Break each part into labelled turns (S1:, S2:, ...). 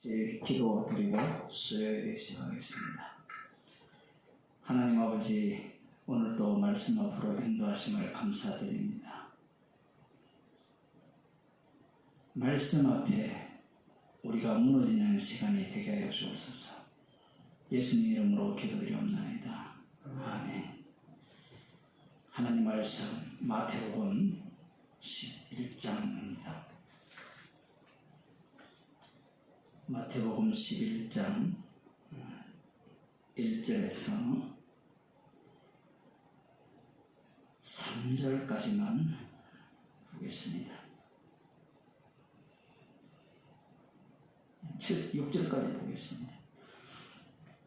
S1: 이제 기도 드리고 수요일에 시작하겠습니다. 하나님 아버지, 오늘도 말씀 앞으로 인도하심을 감사드립니다. 말씀 앞에 우리가 무너지는 시간이 되게 하여 주옵소서. 예수님 이름으로 기도드리옵나이다. 아멘. 하나님 말씀 마태복음 11장입니다. 마태복음 11장 1절에서 3절까지만 보겠습니다. 6절까지 보겠습니다.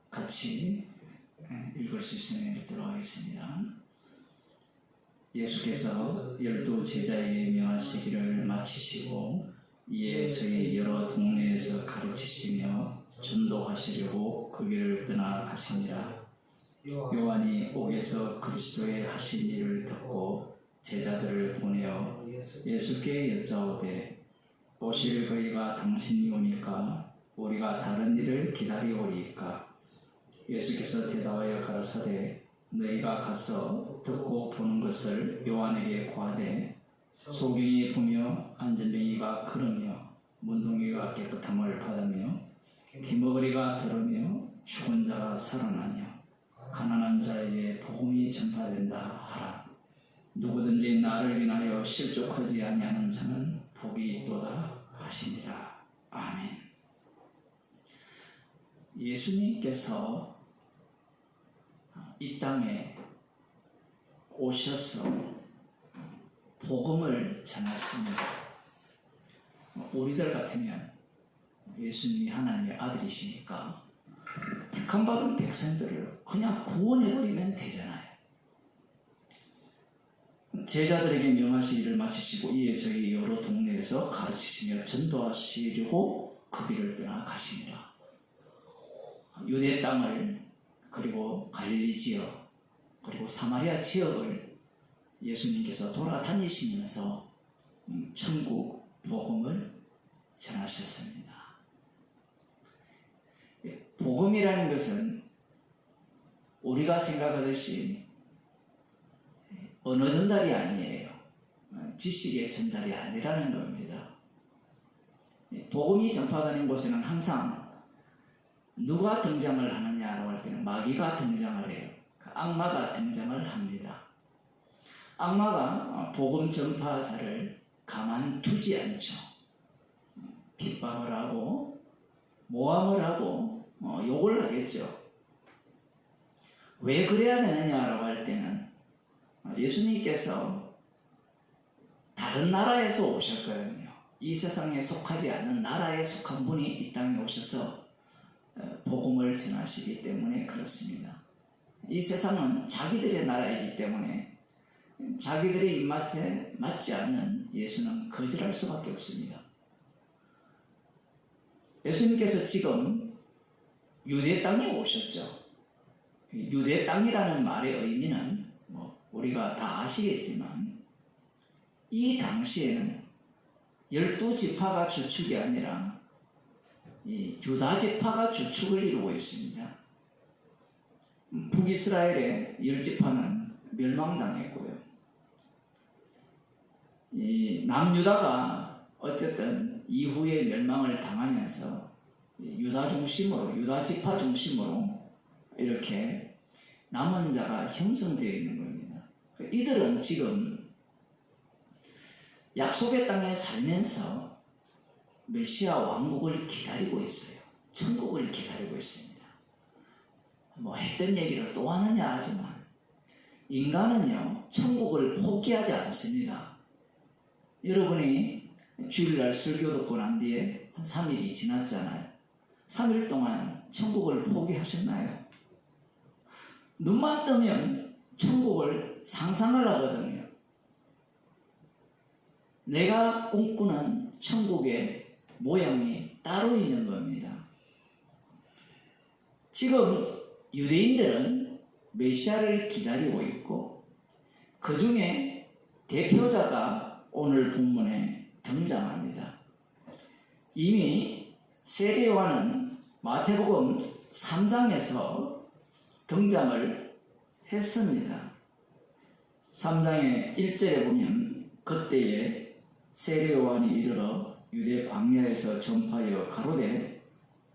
S1: 같이 읽을 수 있으면 읽도록 하겠습니다. 예수께서 12 제자에게 명하시기를 마치시고 이에 저희 여러 동네에서 가르치시며 전도하시려고 그 길을 떠나 가시니라. 요한이 옥에서 그리스도의 하신 일을 듣고 제자들을 보내어 예수께 여짜오되 오실 그이가 당신이 오니까 우리가 다른 일을 기다리오리이까? 예수께서 대답하여 가라사대 너희가 가서 듣고 보는 것을 요한에게 구하되 소경이 보며 안전뱅이가 걸으며 문둥이가 깨끗함을 받으며 기머거리가 들으며 죽은 자가 살아나며 가난한 자에게 복음이 전파된다 하라. 누구든지 나를 인하여 실족하지 아니하는 자는 복이 있도다 하시니라. 아멘. 예수님께서 이 땅에 오셔서 복음을 전했습니다. 우리들 같으면 예수님이 하나님의 아들이시니까 택함받은 백성들을 그냥 구원해버리면 되잖아요. 제자들에게 명하시기를 마치시고 이에 저희 여러 동네에서 가르치시며 전도하시려고 그 길을 떠나 가시니라. 유대 땅을 그리고 갈릴리 지역 그리고 사마리아 지역을 예수님께서 돌아다니시면서 천국 복음을 전하셨습니다. 복음이라는 것은 우리가 생각하듯이 언어 전달이 아니에요. 지식의 전달이 아니라는 겁니다. 복음이 전파되는 곳에는 항상 누가 등장을 하느냐라고 할 때는 마귀가 등장을 해요. 악마가 등장을 합니다. 악마가 복음 전파자를 가만두지 않죠. 핍박을 하고 모함을 하고 욕을 하겠죠. 왜 그래야 되느냐라고 할 때는 예수님께서 다른 나라에서 오셨거든요. 이 세상에 속하지 않는 나라에 속한 분이 이 땅에 오셔서 복음을 전하시기 때문에 그렇습니다. 이 세상은 자기들의 나라이기 때문에 자기들의 입맛에 맞지 않는 예수는 거절할 수밖에 없습니다. 예수님께서 지금 유대 땅에 오셨죠. 유대 땅이라는 말의 의미는 우리가 다 아시겠지만 이 당시에는 12지파가 주축이 아니라 이 유다 지파가 주축을 이루고 있습니다. 북이스라엘의 10지파는 멸망당했고요. 이 남유다가 어쨌든 이후에 멸망을 당하면서 유다 중심으로 유다 지파 중심으로 이렇게 남은 자가 형성되어 있는 겁니다. 이들은 지금 약속의 땅에 살면서 메시아 왕국을 기다리고 있어요. 천국을 기다리고 있습니다. 했던 얘기를 또 하느냐 하지만 인간은요 천국을 포기하지 않습니다. 여러분이 주일날 설교 듣고 난 뒤에 한 3일이 지났잖아요. 3일 동안 천국을 포기하셨나요? 눈만 뜨면 천국을 상상을 하거든요. 내가 꿈꾸는 천국의 모양이 따로 있는 겁니다. 지금 유대인들은 메시아를 기다리고 있고 그 중에 대표자가 오늘 본문에 등장합니다. 이미 세례 요한은 마태복음 3장에서 등장을 했습니다. 3장의 1절에 보면 그때에 세례 요한이 이르러 유대 광야에서 전파하여 가로되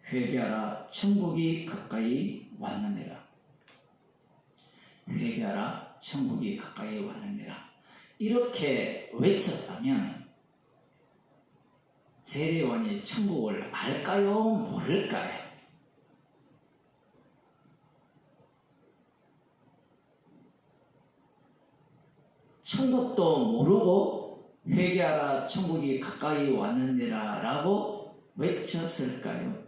S1: 회개하라 천국이 가까이 왔느니라. 회개하라 천국이 가까이 왔느니라. 이렇게 외쳤다면 세례 요한이 천국을 알까요? 모를까요? 천국도 모르고 회개하라 천국이 가까이 왔느니라 라고 외쳤을까요?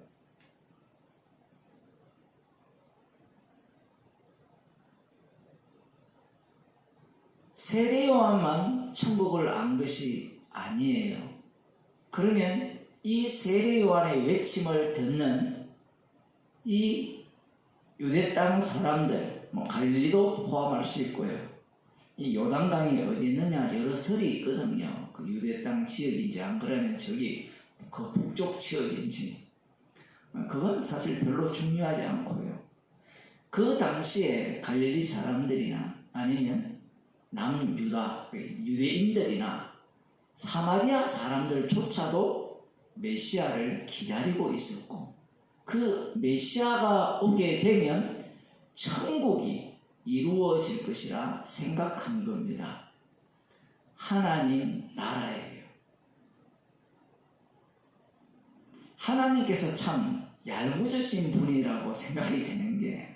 S1: 세례 요한만 천국을 안 것이 아니에요. 그러면 이 세례 요한의 외침을 듣는 이 유대 땅 사람들, 갈릴리도 포함할 수 있고요. 이 요단강이 어디 있느냐 여러 설이 있거든요. 그 유대 땅 지역인지 안 그러면 저기 그 북쪽 지역인지 그건 사실 별로 중요하지 않고요. 그 당시에 갈릴리 사람들이나 아니면 남유다 유대인들이나 사마리아 사람들조차도 메시아를 기다리고 있었고 그 메시아가 오게 되면 천국이 이루어질 것이라 생각한 겁니다. 하나님 나라예요. 하나님께서 참 얄궂으신 분이라고 생각이 되는 게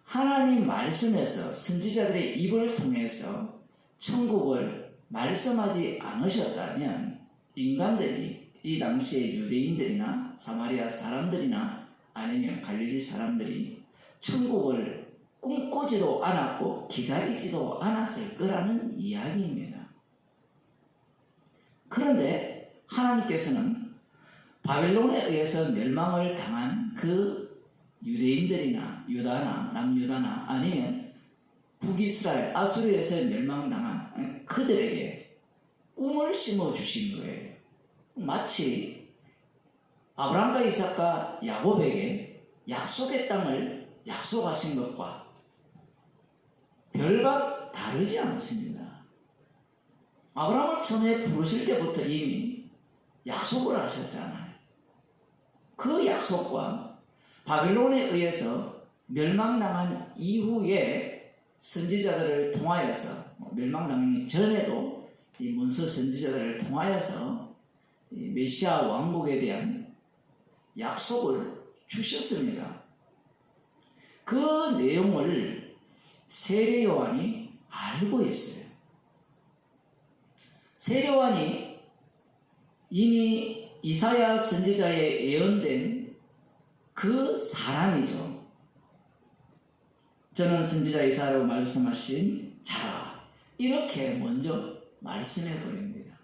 S1: 하나님 말씀에서 선지자들의 입을 통해서 천국을 말씀하지 않으셨다면 인간들이 이 당시에 유대인들이나 사마리아 사람들이나 아니면 갈릴리 사람들이 천국을 꿈꾸지도 않았고 기다리지도 않았을 거라는 이야기입니다. 그런데 하나님께서는 바벨론에 의해서 멸망을 당한 그 유대인들이나 유다나 남유다나 아니면 북이스라엘 아수르에서 멸망당한 그들에게 꿈을 심어주신 거예요. 마치 아브라함과 이삭과 야곱에게 약속의 땅을 약속하신 것과 별반 다르지 않습니다. 아브라함을 처음에 부르실 때부터 이미 약속을 하셨잖아요. 그 약속과 바벨론에 의해서 멸망당한 이후에 선지자들을 통하여서 멸망당하기 전에도 이 문서 선지자들을 통하여서 이 메시아 왕국에 대한 약속을 주셨습니다. 그 내용을 세례 요한이 알고 있어요. 세례 요한이 이미 이사야 선지자에 예언된 그 사람이죠. 저는 선지자 이사야로 말씀하신 자라 이렇게 먼저 말씀해 버립니다.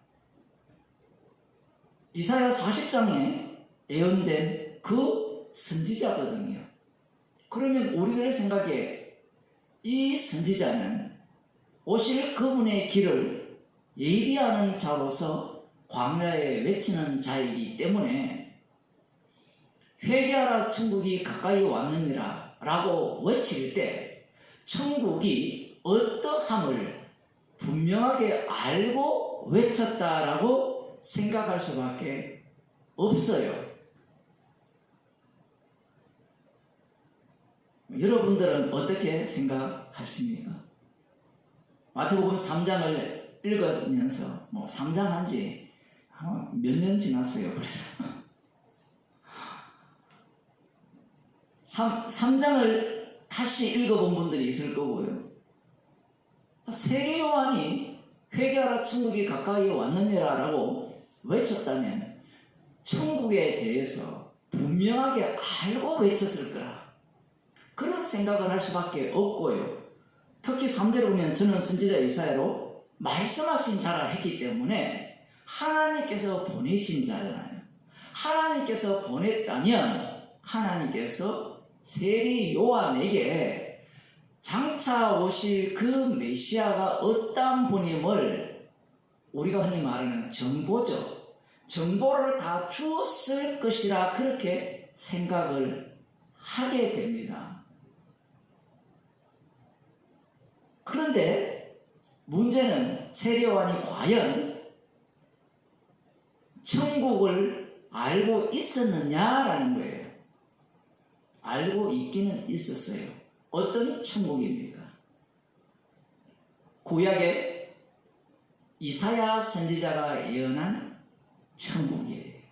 S1: 이사야 40장에 예언된 그 선지자거든요. 그러면 우리들의 생각에 이 선지자는 오실 그분의 길을 예비하는 자로서 광야에 외치는 자이기 때문에 회개하라 천국이 가까이 왔느니라 라고 외칠 때 천국이 어떠함을 분명하게 알고 외쳤다라고 생각할 수밖에 없어요. 여러분들은 어떻게 생각하십니까? 마태복음 3장을 읽으면서 3장 한지 몇 년 지났어요. 벌써 3장을 다시 읽어본 분들이 있을 거고요. 세례 요한이 회개하라 천국이 가까이 왔느니라 라고 외쳤다면 천국에 대해서 분명하게 알고 외쳤을 거라 그런 생각을 할 수밖에 없고요. 특히 3절에 보면 저는 선지자 이사야로 말씀하신 자라 했기 때문에 하나님께서 보내신 자잖아요. 하나님께서 보냈다면 하나님께서 세례 요한에게 장차 오실 그 메시아가 어떠한 분임을 우리가 흔히 말하는 정보죠. 정보를 다 주었을 것이라 그렇게 생각을 하게 됩니다. 그런데 문제는 세례요한이 과연 천국을 알고 있었느냐라는 거예요. 알고 있기는 있었어요. 어떤 천국입니까? 구약에 이사야 선지자가 예언한 천국이에요.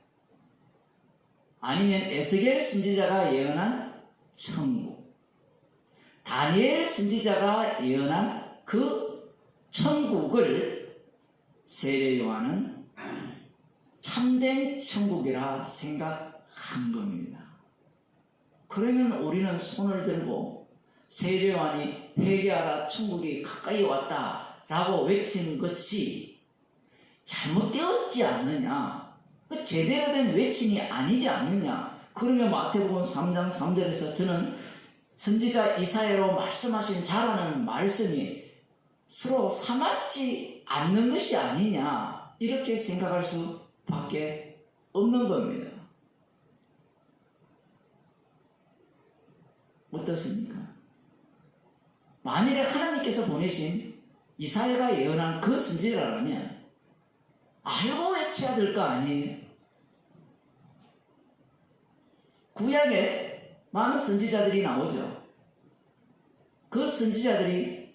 S1: 아니면 에스겔 선지자가 예언한 천국, 다니엘 선지자가 예언한 그 천국을 세례요한은 참된 천국이라 생각한 겁니다. 그러면 우리는 손을 들고 세례요한이 회개하라 천국이 가까이 왔다 라고 외친 것이 잘못되었지 않느냐, 제대로 된 외침이 아니지 않느냐. 그러면 마태복음 3장 3절에서 저는 선지자 이사야로 말씀하신 자라는 말씀이 서로 삼았지 않는 것이 아니냐, 이렇게 생각할 수밖에 없는 겁니다. 어떻습니까? 만일에 하나님께서 보내신 이사야가 예언한 그 선지자라면 알고 외쳐야 될 거 아니에요? 구약에 많은 선지자들이 나오죠. 그 선지자들이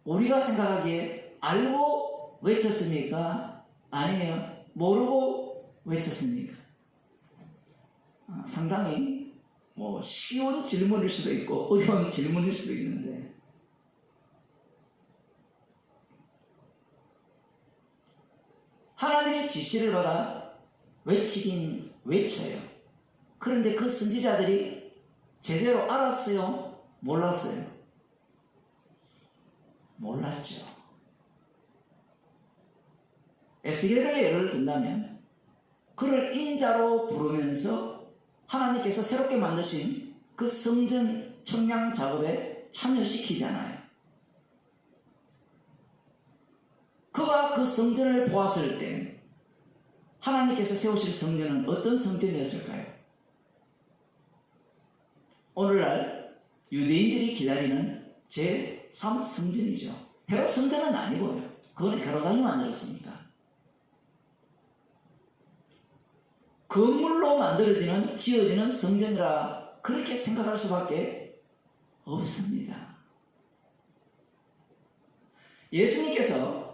S1: 우리가 생각하기에 알고 외쳤습니까? 아니면 모르고 외쳤습니까? 상당히 쉬운 질문일 수도 있고 어려운 질문일 수도 있는데, 하나님의 지시를 받아 외치긴 외쳐요. 그런데 그 선지자들이 제대로 알았어요? 몰랐어요? 몰랐죠. 에스겔을 예를 든다면 그를 인자로 부르면서 하나님께서 새롭게 만드신 그 성전 청량 작업에 참여시키잖아요. 그가 그 성전을 보았을 때 하나님께서 세우실 성전은 어떤 성전이었을까요? 오늘날 유대인들이 기다리는 제3성전이죠. 헤롯 성전은 아니고요. 그건 헤롯왕이 만들었습니다. 건물로 만들어지는, 지어지는 성전이라 그렇게 생각할 수밖에 없습니다. 예수님께서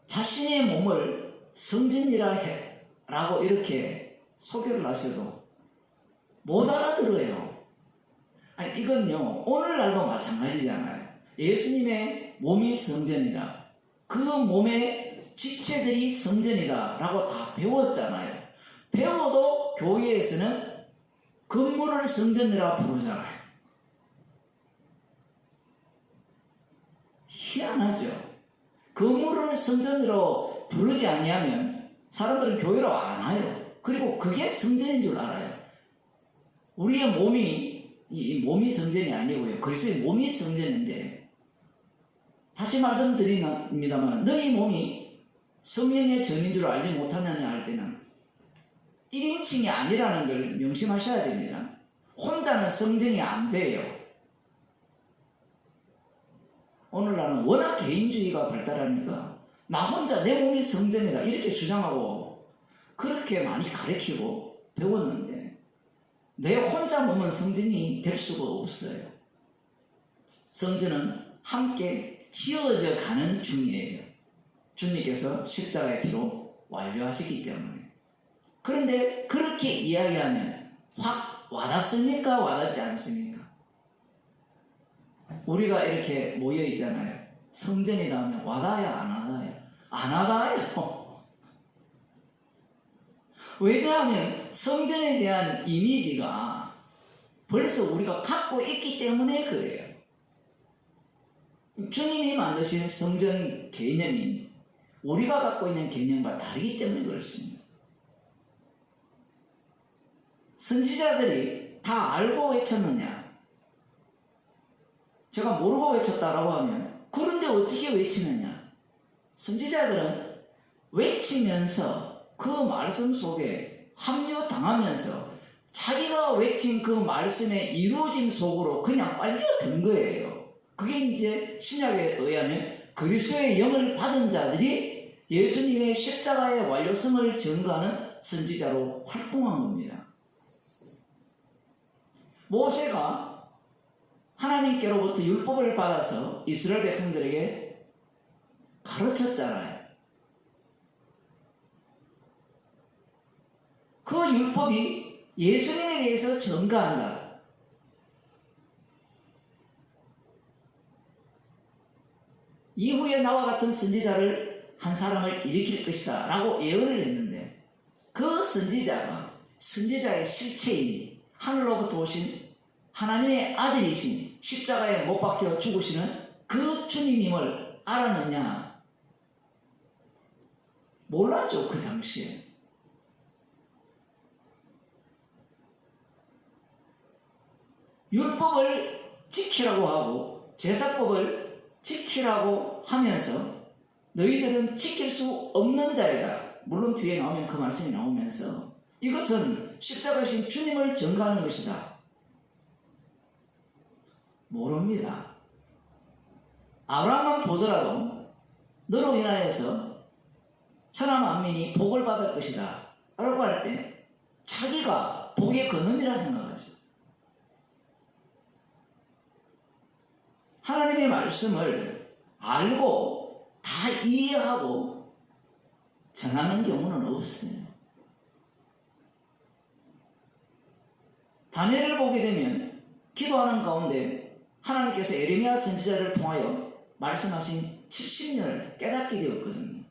S1: 자신의 몸을 성전이라 라고 이렇게 소개를 하셔도 못 알아들어요. 아니, 이건요, 오늘날도 마찬가지잖아요. 예수님의 몸이 성전이다, 그 몸의 지체들이 성전이다 라고 다 배웠잖아요. 배워도 교회에서는 건물을 성전이라 부르잖아요. 희한하죠. 건물을 성전으로 부르지 아니하면 사람들은 교회로 안 와요. 그리고 그게 성전인 줄 알아요. 우리의 몸이, 이 몸이 성전이 아니고요, 그리스도의 몸이 성전인데, 다시 말씀드립니다만 너희 몸이 성령의 전인 줄 알지 못하느냐 할 때는 1인칭이 아니라는 걸 명심하셔야 됩니다. 혼자는 성전이 안 돼요. 오늘날은 워낙 개인주의가 발달하니까 나 혼자 내 몸이 성전이다 이렇게 주장하고 그렇게 많이 가르치고 배웠는데, 내 혼자 몸은 성전이 될 수가 없어요. 성전은 함께 지어져 가는 중이에요. 주님께서 십자가의 피로 완료하시기 때문에. 그런데 그렇게 이야기하면 확 와닿습니까? 와닿지 않습니까? 우리가 이렇게 모여 있잖아요. 성전이다 하면 와닿아요? 안 와닿아요? 안 와닿아요. 왜냐하면 성전에 대한 이미지가 벌써 우리가 갖고 있기 때문에 그래요. 주님이 만드신 성전 개념이 우리가 갖고 있는 개념과 다르기 때문에 그렇습니다. 선지자들이 다 알고 외쳤느냐? 제가 모르고 외쳤다라고 하면, 그런데 어떻게 외치느냐? 선지자들은 외치면서 그 말씀 속에 합류당하면서 자기가 외친 그 말씀의 이루어짐 속으로 그냥 빨려든 거예요. 그게 이제 신약에 의하면 그리스도의 영을 받은 자들이 예수님의 십자가의 완료성을 증거하는 선지자로 활동한 겁니다. 모세가 하나님께로부터 율법을 받아서 이스라엘 백성들에게 가르쳤잖아요. 그 율법이 예수님에 대해서 증거한다. 이후에 나와 같은 선지자를 한 사람을 일으킬 것이다 라고 예언을 했는데, 그 선지자가 선지자의 실체인 하늘로부터 오신 하나님의 아들이신 십자가에 못 박혀 죽으시는 그 주님임을 알았느냐? 몰랐죠, 그 당시에. 율법을 지키라고 하고 제사법을 지키라고 하면서 너희들은 지킬 수 없는 자이다. 물론 뒤에 나오면 그 말씀이 나오면서 이것은 십자가이신 주님을 증거하는 것이다. 모릅니다. 아브라함만 보더라도 너로 인하여서 천하 만민이 복을 받을 것이다 라고 할 때 자기가 복의 근원이라 생각하죠. 하나님의 말씀을 알고 다 이해하고 전하는 경우는 없어요. 다니엘을 보게 되면 기도하는 가운데 하나님께서 에레미야 선지자를 통하여 말씀하신 70년을 깨닫게 되었거든요.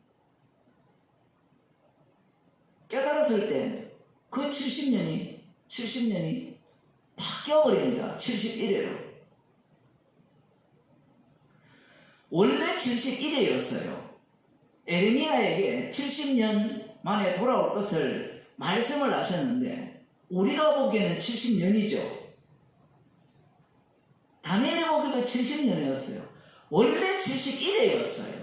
S1: 깨달았을 때 그 70년이 바뀌어버립니다. 71회로. 원래 71회였어요. 에레미야에게 70년 만에 돌아올 것을 말씀을 하셨는데 우리가 보기에는 70년이죠. 다니엘이 보기에도 70년이었어요. 원래 71회였어요.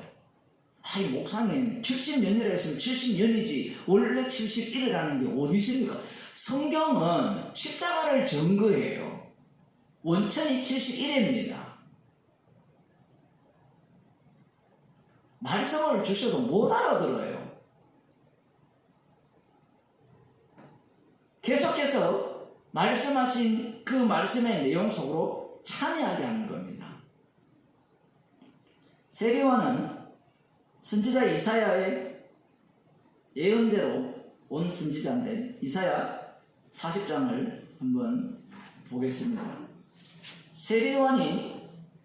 S1: 아이 목사님 70년이라 했으면 70년이지 원래 71회라는 게 어디 있습니까? 성경은 십자가를 증거해요. 원천이 71회입니다. 말씀을 주셔도 못 알아들어요. 계속해서 말씀하신 그 말씀의 내용 속으로 참여하게 하는 겁니다. 세례요한은 선지자 이사야의 예언대로 온 선지자인데 이사야 40장을 한번 보겠습니다. 세례요한이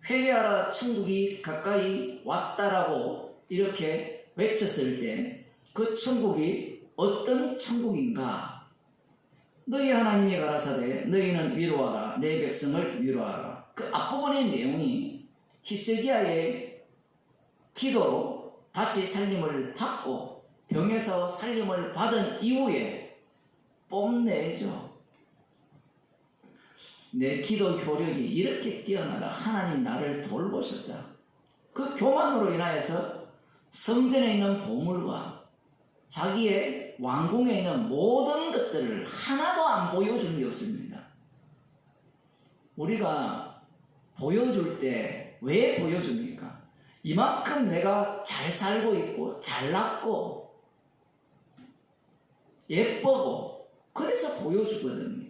S1: 회개하라 천국이 가까이 왔다라고 이렇게 외쳤을 때 그 천국이 어떤 천국인가? 너희 하나님이 가라사대 너희는 위로하라 내 백성을 위로하라. 그 앞부분의 내용이 히스기야의 기도로 다시 살림을 받고 병에서 살림을 받은 이후에 뽐내죠. 내 기도 효력이 이렇게 뛰어나다. 하나님 나를 돌보셨다. 그 교만으로 인하여서 성전에 있는 보물과 자기의 왕궁에 있는 모든 것들을 하나도 안 보여준 게 없습니다. 우리가 보여줄 때 왜 보여줍니까? 이만큼 내가 잘 살고 있고 잘났고 예쁘고 그래서 보여주거든요.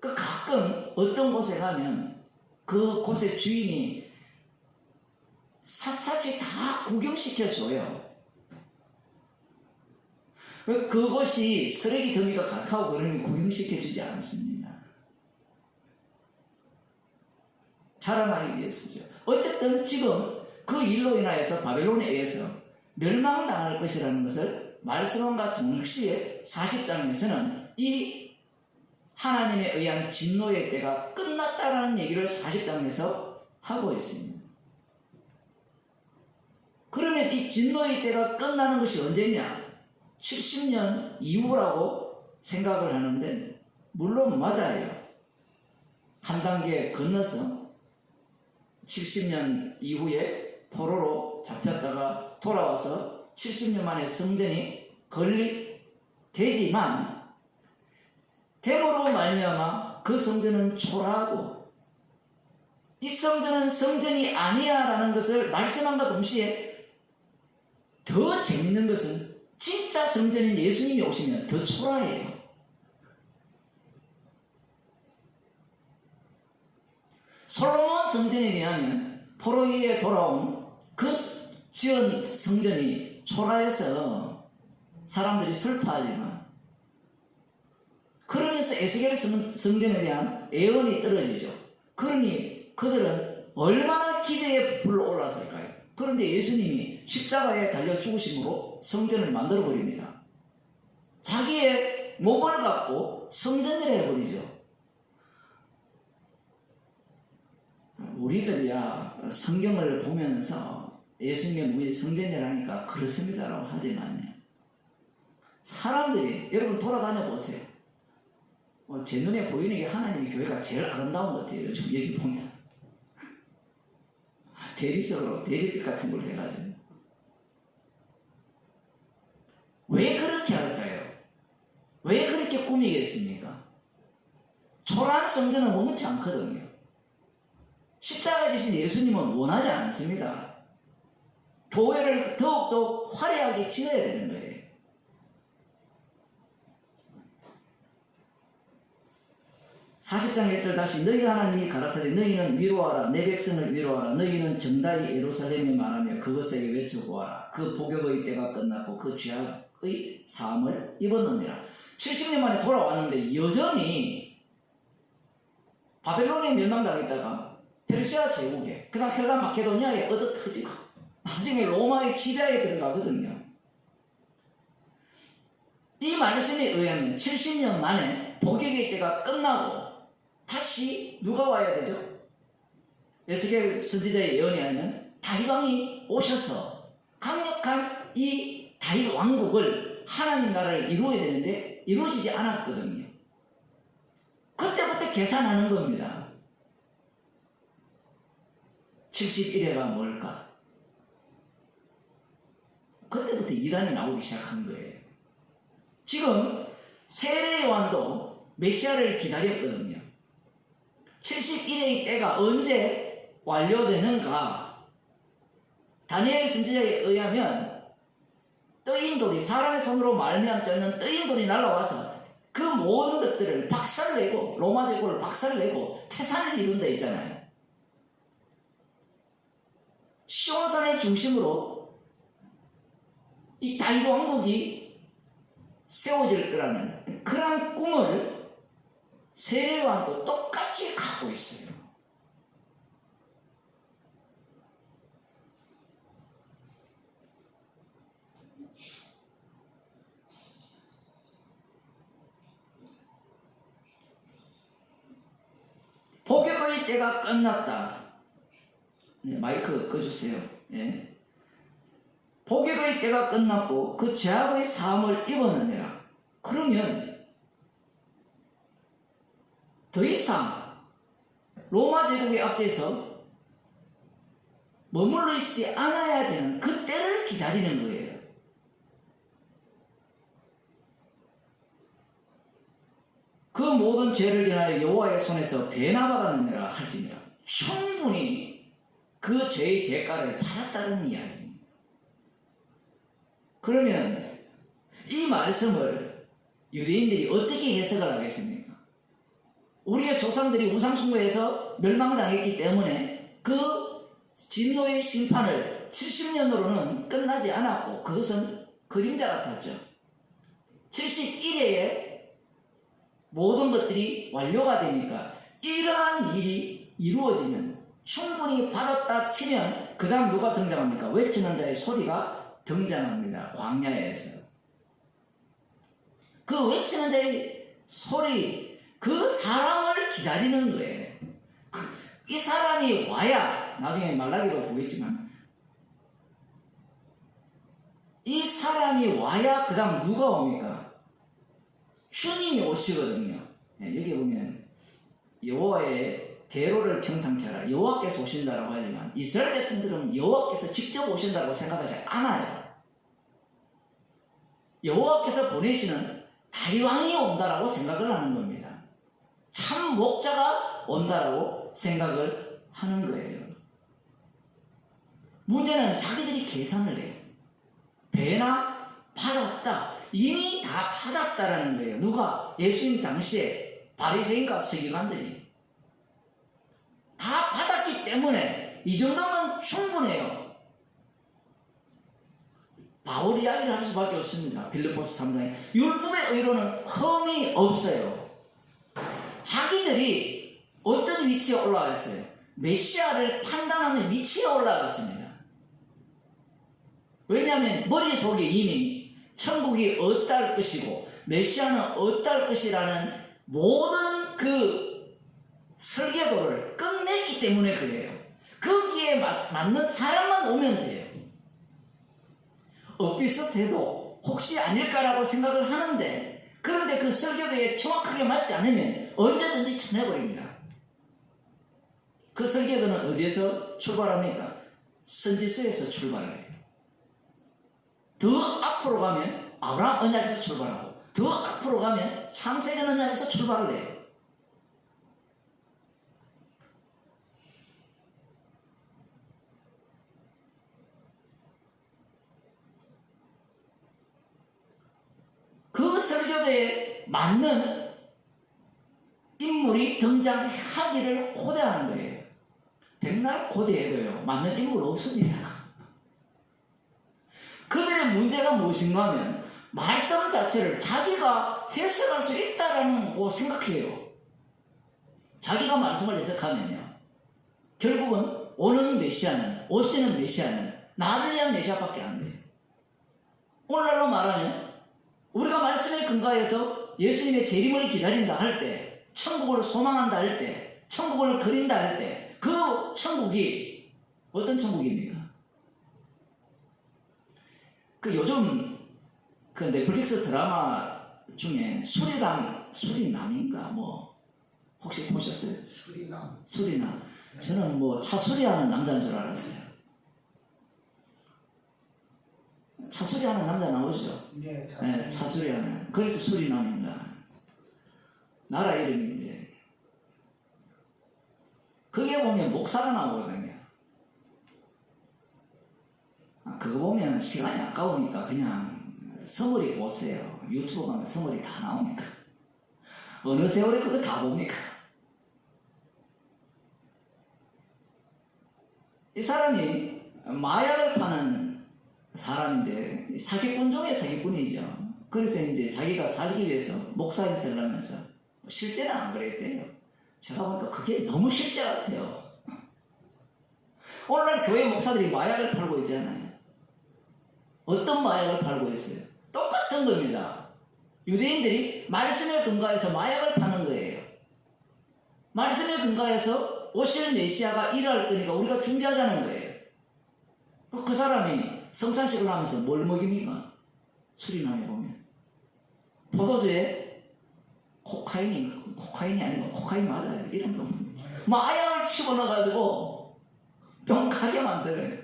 S1: 그 가끔 어떤 곳에 가면 그 곳의 주인이 샅샅이 다 구경시켜줘요. 그것이 쓰레기 더미가 가득하고 그러면 구경시켜주지 않습니다. 자랑하기 위해서죠. 어쨌든 지금 그 일로 인하여서 바벨론에 의해서 멸망당할 것이라는 것을 말씀과 동시에 40장에서는 이 하나님에 의한 진노의 때가 끝났다라는 얘기를 40장에서 하고 있습니다. 그러면 이 진노의 때가 끝나는 것이 언제냐? 70년 이후라고 생각을 하는데 물론 맞아요. 한 단계 건너서 70년 이후에 포로로 잡혔다가 돌아와서 70년 만에 성전이 건립되지만 됨으로 말미암아 그 성전은 초라하고 이 성전은 성전이 아니야 라는 것을 말씀함과 동시에 더 재밌는 것은 진짜 성전인 예수님이 오시면 더 초라해요. 솔로몬 성전에 비하면 포로기에 돌아온 그 지은 성전이 초라해서 사람들이 슬퍼하지만 그러면서 에스겔 성전에 대한 애원이 떨어지죠. 그러니 그들은 얼마나 기대에 불러올랐을까요? 그런데 예수님이 십자가에 달려 죽으심으로 성전을 만들어 버립니다. 자기의 몸을 갖고 성전을 해버리죠. 우리들이야 성경을 보면서 예수님의 몸이 성전이라니까 그렇습니다라고 하지만요. 사람들이 여러분 돌아다녀 보세요. 제 눈에 보이는 게 하나님의 교회가 제일 아름다운 것 같아요. 요즘 여기 보면 대리석으로 대리석 같은 걸 해가지고 왜 그렇게 할까요? 왜 그렇게 꾸미겠습니까? 초라한 성전은 원치 않거든요. 십자가 지신 예수님은 원하지 않습니다. 교회를 더욱더 화려하게 지어야 되는 거예요. 40장 1절 다시 너희 하나님이 가라사대 너희는 위로하라 내 백성을 위로하라 너희는 정다이 예루살렘에 말하며 그것에게 외쳐보아라 그 복역의 때가 끝났고 그 죄악의 사함을 입었느니라. 70년 만에 돌아왔는데 여전히 바벨론에 멸망당했다가 페르시아 제국에 그 다음 헬라 마케도니아에 얻어터지고 나중에 로마의 지배에 들어가거든요. 이 말씀에 의하면 70년 만에 복역의 때가 끝나고 다시 누가 와야 되죠? 에스겔 선지자의 예언에 의하면 다윗 왕이 오셔서 강력한 이 다윗 왕국을 하나님 나라를 이루어야 되는데 이루어지지 않았거든요. 그때부터 계산하는 겁니다. 71회가 뭘까? 그때부터 이단이 나오기 시작한 거예요. 지금 세례 요한도 메시아를 기다렸거든요. 71회의 때가 언제 완료되는가? 다니엘 선지자에 의하면 떠인 돌이 사람의 손으로 말미암지 않는 떠인 돌이 날아와서 그 모든 것들을 박살내고 로마 제국을 박살내고 태산을 이룬다 했잖아요. 시온산을 중심으로 이 다윗 왕국이 세워질 거라는 그러한 꿈을 세례요한도 똑같이 갖고 있어요. 복역의 때가 끝났다. 네, 마이크 꺼주세요. 네. 복역의 때가 끝났고 그 죄악의 사함을 입었느니라. 그러면 더 이상 로마 제국의 앞에서 머물러 있지 않아야 되는 그 때를 기다리는 거예요. 그 모든 죄를 인하여 여호와의 손에서 배나받았느니라 할지니라. 충분히 그 죄의 대가를 받았다는 이야기입니다. 그러면 이 말씀을 유대인들이 어떻게 해석을 하겠습니까? 우리의 조상들이 우상숭배에서 멸망당했기 때문에 그 진노의 심판을 70년으로는 끝나지 않았고 그것은 그림자 같았죠. 71회에 모든 것들이 완료가 되니까 이러한 일이 이루어지면 충분히 받았다 치면 그 다음 누가 등장합니까? 외치는 자의 소리가 등장합니다. 광야에서. 그 외치는 자의 소리, 그 사람을 기다리는 거예요. 이 사람이 와야, 나중에 말라기로 보겠지만, 이 사람이 와야 그 다음 누가 옵니까? 주님이 오시거든요. 여기 보면 여호와의 대로를 평탄케 하라. 여호와께서 오신다라고 하지만 이스라엘 백성들은 여호와께서 직접 오신다고 생각하지 않아요. 여호와께서 보내시는 다리왕이 온다라고 생각을 하는 겁니다. 참 목자가 온다라고 생각을 하는 거예요. 문제는 자기들이 계산을 해요. 배나 받았다. 이미 다 받았다라는 거예요. 누가? 예수님 당시에 바리새인과 서기관들이 다 받았기 때문에 이 정도면 충분해요. 바울 이야기를 할 수밖에 없습니다. 빌립보서 3장에 율법의 의로는 흠이 없어요. 자기들이 어떤 위치에 올라갔어요? 메시아를 판단하는 위치에 올라갔습니다. 왜냐하면 머릿속에 이미 천국이 어떨 것이고 메시아는 어떨 것이라는 모든 그 설계도를 끝냈기 때문에 그래요. 거기에 맞는 사람만 오면 돼요. 엇비슷해도 혹시 아닐까라고 생각을 하는데, 그런데 그 설계도에 정확하게 맞지 않으면 언제든지 쳐내버립니다. 그 설계도는 어디에서 출발합니까? 선지서에서 출발을 해요. 더 앞으로 가면 아브라함 언약에서 출발하고, 더 앞으로 가면 창세전 언약에서 출발을 해요. 그 설교대에 맞는 인물이 등장하기를 고대하는 거예요. 백날 고대해도요, 맞는 인물 없습니다. 그들의 문제가 무엇인가 하면 말씀 자체를 자기가 해석할 수 있다라는 거 생각해요. 자기가 말씀을 해석하면요, 결국은 오는 메시아는, 오시는 메시아는 나를 위한 메시아밖에 안 돼요. 오늘날로 말하면 우리가 말씀에 근거해서 예수님의 재림을 기다린다 할 때, 천국을 소망한다 할 때, 천국을 그린다 할 때, 그 천국이 어떤 천국입니까? 그 요즘 그 넷플릭스 드라마 중에 수리남인가 뭐 혹시 보셨어요? 수리남. 저는 뭐 차 수리하는 남자인 줄 알았어요. 차 수리하는 남자 나오죠? 네, 차 수리하는. 그래서 수리남입니다. 나라 이름인데. 그게 보면 목사가 나오거든요. 그거 보면 시간이 아까우니까 그냥 서머리 보세요. 유튜브 가면 서머리 다 나오니까. 어느 세월에 그거 다 봅니까? 이 사람이 마약을 파는 사람인데 사기꾼 중에 사기꾼이죠. 그래서 이제 자기가 살기 위해서 목사를 하면서 실제는 안 그랬대요. 제가 보니까 그게 너무 실제 같아요. 오늘날 교회 목사들이 마약을 팔고 있잖아요. 어떤 마약을 팔고 있어요? 똑같은 겁니다. 유대인들이 말씀에 근거해서 마약을 파는 거예요. 말씀에 근거해서 오실 메시아가 일할 거니까 우리가 준비하자는 거예요. 그 사람이 성찬식을 하면서 뭘 먹입니까? 수리남에 보면 포도주에 코카인이 아니고 코카인 맞아요. 이름도 마약을 집어넣어가지고 병가게 만들어요.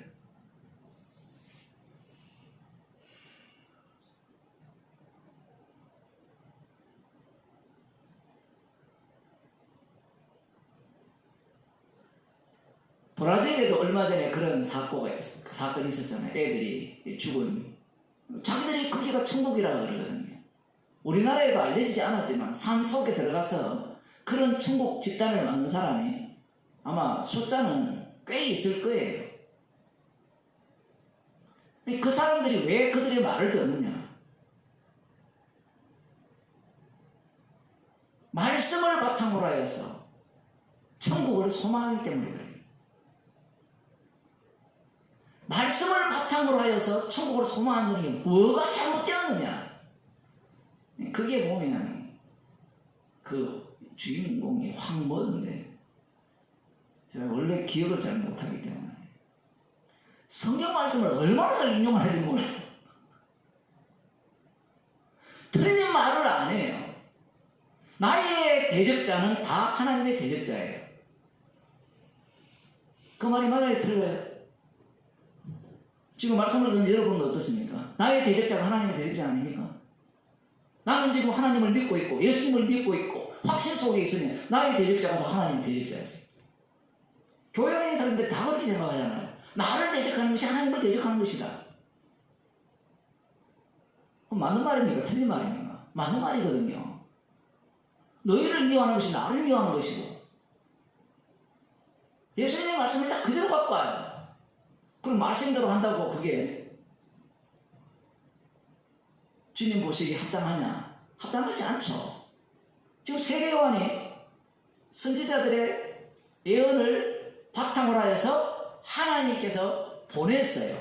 S1: 브라질에도 얼마 전에 그런 사건이 있었잖아요. 애들이 죽은. 자기들이 거기가 천국이라고 그러거든요. 우리나라에도 알려지지 않았지만 산 속에 들어가서 그런 천국 집단을 만든 사람이 아마 숫자는 꽤 있을 거예요. 그 사람들이 왜 그들의 말을 듣느냐? 말씀을 바탕으로 하여서 천국을 소망하기 때문에 그래요. 말씀을 바탕으로 하여서 천국을 소망하는 게 뭐가 잘못되었느냐? 그게 보면 그 주인공이 황모인데 제가 원래 기억을 잘 못하기 때문에 성경 말씀을 얼마나 잘 인용을 하는지 몰라요. 틀린 말을 안 해요. 나의 대적자는 다 하나님의 대적자예요. 그 말이 맞아요, 틀려요? 지금 말씀을 듣는 여러분은 어떻습니까? 나의 대적자가 하나님의 대적자 아닙니까? 나는 지금 하나님을 믿고 있고 예수님을 믿고 있고 확신 속에 있으면 나의 대적자가 다 하나님의 대적자야지. 교회 안에 있는 사람들 다 그렇게 생각하잖아요. 나를 대적하는 것이 하나님을 대적하는 것이다. 그럼 맞는 말입니까? 틀린 말입니까? 맞는 말이거든요. 너희를 미워하는 것이 나를 미워하는 것이고 예수님의 말씀을 다 그대로 갖고 와요. 그럼 말씀대로 한다고 그게 주님 보시기에 합당하냐? 합당하지 않죠. 지금 세례 요한이 선지자들의 예언을 바탕으로 하여서 하나님께서 보냈어요.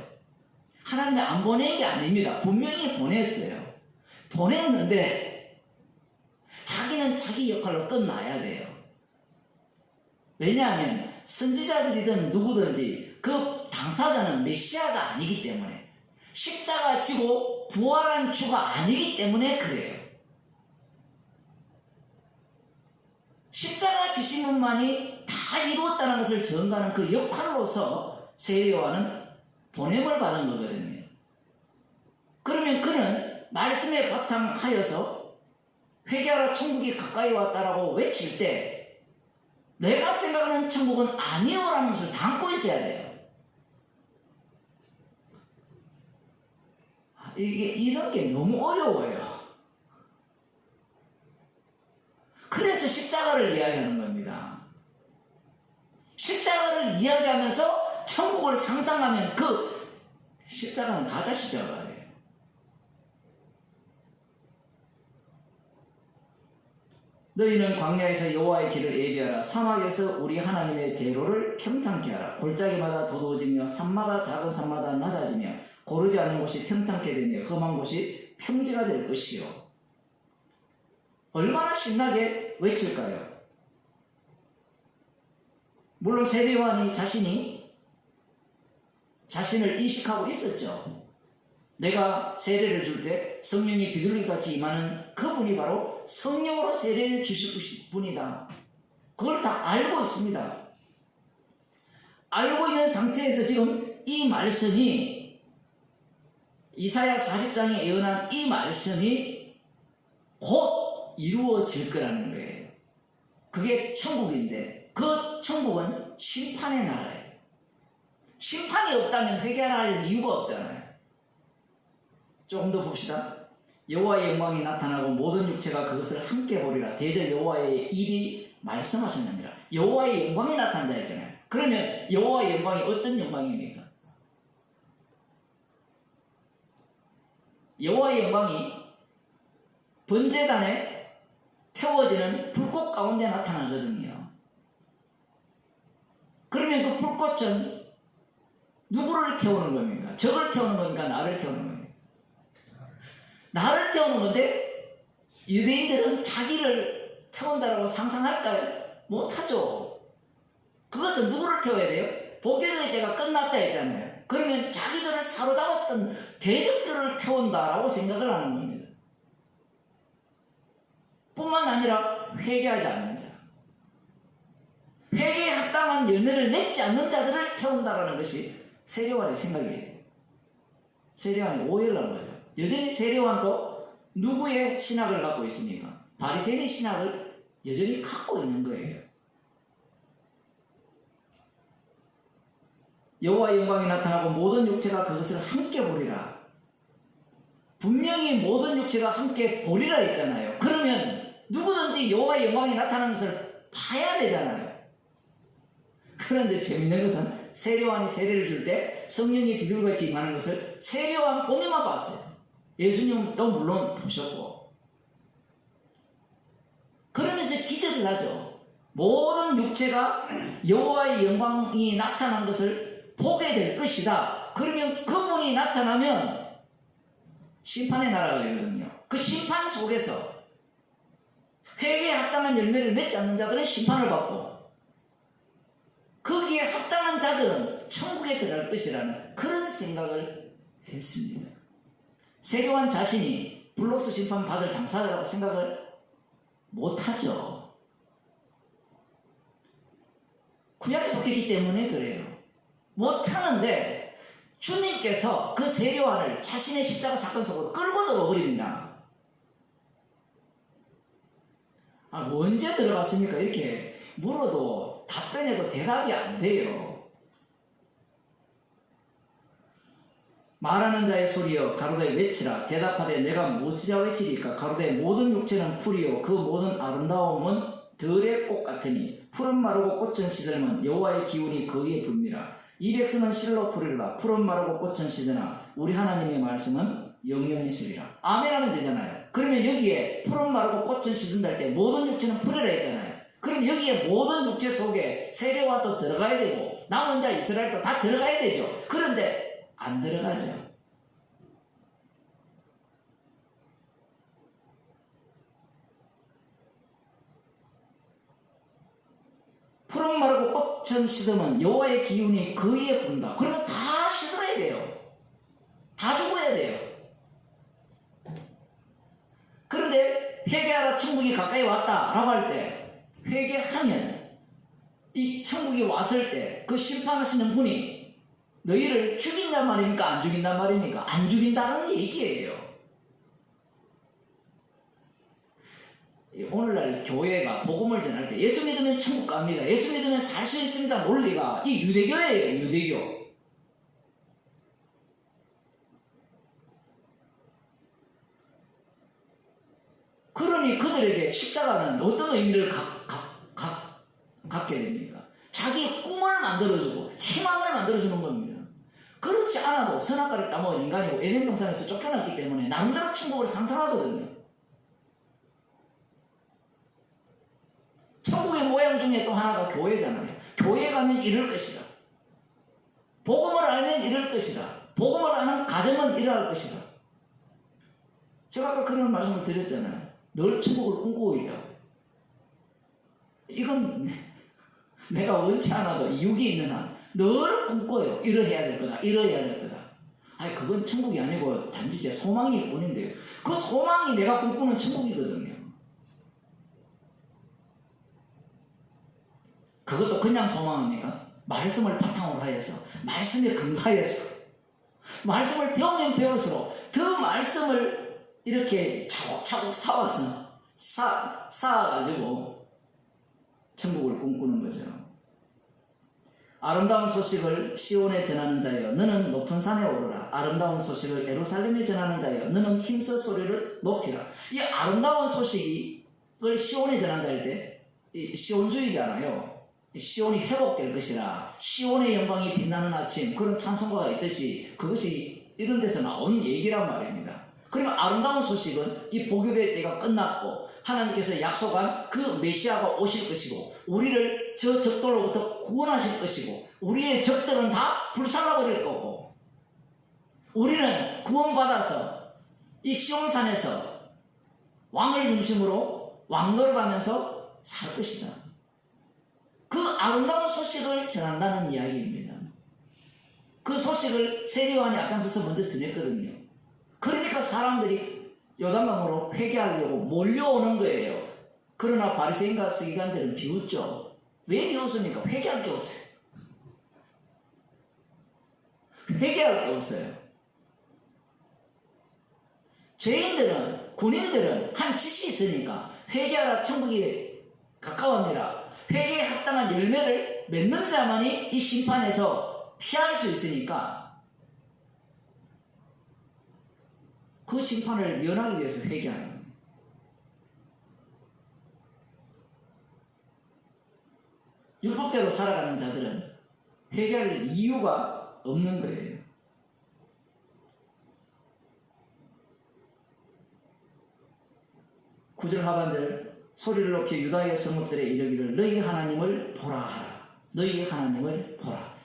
S1: 하나님이 안 보낸 게 아닙니다. 분명히 보냈어요. 보냈는데 자기는 자기 역할로 끝나야 돼요. 왜냐하면 선지자들이든 누구든지 그 당사자는 메시아가 아니기 때문에 십자가 지고 부활한 주가 아니기 때문에 그래요. 십자가 지신 분만이 다 이루었다는 것을 증거하는 그 역할로서 세례 요한은 보냄을 받은 거거든요. 그러면 그는 말씀에 바탕하여서 회개하라 천국이 가까이 왔다라고 외칠 때 내가 생각하는 천국은 아니오라는 것을 담고 있어야 돼요. 이런 게 너무 어려워요. 그래서 십자가를 이야기하는 겁니다. 십자가를 이야기하면서 천국을 상상하면 그 십자가는 가짜 십자가예요. 너희는 광야에서 여호와의 길을 예비하라. 사막에서 우리 하나님의 대로를 평탄케 하라. 골짜기마다 도도해지며 산마다 작은 산마다 낮아지며 고르지 않는 곳이 평탄케 되며 험한 곳이 평지가 될 것이요. 얼마나 신나게 외칠까요? 물론 세례 요한이 자신을 인식하고 있었죠. 내가 세례를 줄 때 성령이 비둘기같이 임하는 그분이 바로 성령으로 세례를 주실 분이다. 그걸 다 알고 있습니다. 알고 있는 상태에서 지금 이 말씀이 이사야 40장에 예언한 이 말씀이 곧 이루어질 거라는 거예요. 그게 천국인데 그 천국은 심판의 나라예요. 심판이 없다면 회개할 할 이유가 없잖아요. 조금 더 봅시다. 여호와의 영광이 나타나고 모든 육체가 그것을 함께 보리라. 대저 여호와의 입이 말씀하셨느니라. 여호와의 영광이 나타난다 했잖아요. 그러면 여호와의 영광이 어떤 영광입니까? 여호와의 영광이 번제단에 태워지는 불꽃 가운데 나타나거든요. 그러면 그 불꽃은 누구를 태우는 겁니까? 적을 태우는 겁니까? 나를 태우는 겁니까? 나를 태우는 건데 유대인들은 자기를 태운다라고 상상할까요? 못하죠. 그것은 누구를 태워야 돼요? 복역의 때가 끝났다 했잖아요. 그러면 자기들을 사로잡았던 대적들을 태운다라고 생각을 하는 겁니다. 뿐만 아니라 회개하지 않는 자, 회개에 합당한 열매를 맺지 않는 자들을 태운다라는 것이 세례 요한의 생각이에요. 세례 요한이 오해를 한 거죠. 여전히 세례 요한도 누구의 신학을 갖고 있습니까? 바리새인의 신학을 여전히 갖고 있는 거예요. 여호와의 영광이 나타나고 모든 육체가 그것을 함께 보리라. 분명히 모든 육체가 함께 보리라 했잖아요. 그러면 누구든지 여호와의 영광이 나타나는 것을 봐야 되잖아요. 그런데 재밌는 것은 세례 요한이 세례를 줄 때 성령이 비둘기같이 임하는 것을 세례 요한 본인만 봤어요. 예수님도 물론 보셨고. 그러면서 기대를 하죠. 모든 육체가 여호와의 영광이 나타난 것을 보게 될 것이다. 그러면 그분이 나타나면 심판의 나라가 되거든요. 그 심판 속에서 회개에 합당한 열매를 맺지 않는 자들은 심판을 받고 거기에 합당한 자들은 천국에 들어갈 것이라는 그런 생각을 했습니다. 세례 요한 자신이 불로서 심판 받을 당사자라고 생각을 못하죠. 구약에 속했기 때문에 그래요. 못하는데 주님께서 그 세례요한을 자신의 십자가 사건 속으로 끌고 들어버립니다. 언제 들어갔습니까? 이렇게 물어도 답변해도 대답이 안 돼요. 말하는 자의 소리여 가로되 외치라. 대답하되 내가 무엇이라 외치리까? 가로되 모든 육체는 풀이요 그 모든 아름다움은 들의 꽃 같으니 풀은 마르고 꽃은 시들면 여호와의 기운이 그 위에 붑니다. 이 백성은 실로 풀이로다. 풀은 마르고 꽃은 시드나 우리 하나님의 말씀은 영영이 있으리라. 아멘 하면 되잖아요. 그러면 여기에 풀은 마르고 꽃은 시든다 할 때 모든 육체는 풀이라 했잖아요. 그럼 여기에 모든 육체 속에 세례요한도 들어가야 되고 남은 자 이스라엘도 다 들어가야 되죠. 그런데 안 들어가죠. 풀은 마르고 꽃은 시드면 여호와의 기운이 그 위에 분다. 그러면 다 시들어야 돼요. 다 죽어야 돼요. 그런데 회개하라 천국이 가까이 왔다 라고 할 때 회개하면 이 천국이 왔을 때 그 심판하시는 분이 너희를 죽인단 말입니까? 안 죽인단 말입니까? 안 죽인다는 얘기예요. 오늘날 교회가 복음을 전할 때 예수 믿으면 천국 갑니다. 예수 믿으면 살 수 있습니다. 논리가 이 유대교예요. 유대교. 그러니 그들에게 십자가는 어떤 의미를 갖게 됩니까? 자기 꿈을 만들어주고 희망을 만들어주는 겁니다. 그렇지 않아도 선악과를 따먹은 인간이고 에덴 동산에서 쫓겨났기 때문에 나름대로 천국을 상상하거든요. 천국의 모양 중에 또 하나가 교회잖아요. 교회 가면 이럴 것이다. 복음을 알면 이럴 것이다. 복음을 아는 가정은 이러할 것이다. 제가 아까 그런 말씀을 드렸잖아요. 늘 천국을 꿈꾸고 있다. 이건 내가 원치 않아도 육이 있는 한 늘 꿈꿔요. 이러해야 될 거다. 이러해야 될 거다. 아니 그건 천국이 아니고 단지 제 소망일 뿐인데요. 그 소망이 내가 꿈꾸는 천국이거든요. 그것도 그냥 소망합니까? 말씀을 바탕으로 하여서 말씀에 근거하여서 말씀을 배우면 배울수록 더 말씀을 이렇게 차곡차곡 쌓아가지고 천국을 꿈꾸는 거죠. 아름다운 소식을 시온에 전하는 자여 너는 높은 산에 오르라. 아름다운 소식을 예루살렘에 전하는 자여 너는 힘써 소리를 높이라. 이 아름다운 소식을 시온에 전한다 할 때 시온주의잖아요. 시온이 회복될 것이라. 시온의 영광이 빛나는 아침 그런 찬송가가 있듯이 그것이 이런 데서 나온 얘기란 말입니다. 그러면 아름다운 소식은 이 복유될 때가 끝났고 하나님께서 약속한 그 메시아가 오실 것이고 우리를 저 적들로부터 구원하실 것이고 우리의 적들은 다 불살라버릴 거고 우리는 구원받아서 이 시온산에서 왕을 중심으로 왕노릇하면서 살 것이다. 그 아름다운 소식을 전한다는 이야기입니다. 그 소식을 세례요한이 앞장서서 먼저 전했거든요. 그러니까 사람들이 요단강으로 회개하려고 몰려오는 거예요. 그러나 바리새인과 서기관들은 비웃죠. 왜 비웃습니까? 회개할 게 없어요. 회개할 게 없어요. 죄인들은 군인들은 한 짓이 있으니까 회개하라 천국이 가까웠니라. 회개에 합당한 열매를 맺는 자만이 이 심판에서 피할 수 있으니까 그 심판을 면하기 위해서 회개하는 거예요. 율법대로 살아가는 자들은 회개할 이유가 없는 거예요. 구절 하반절 소리를 높여 유다의 성읍들에 이르기를 너희 하나님을 보라 하라. 너희 하나님을 보라.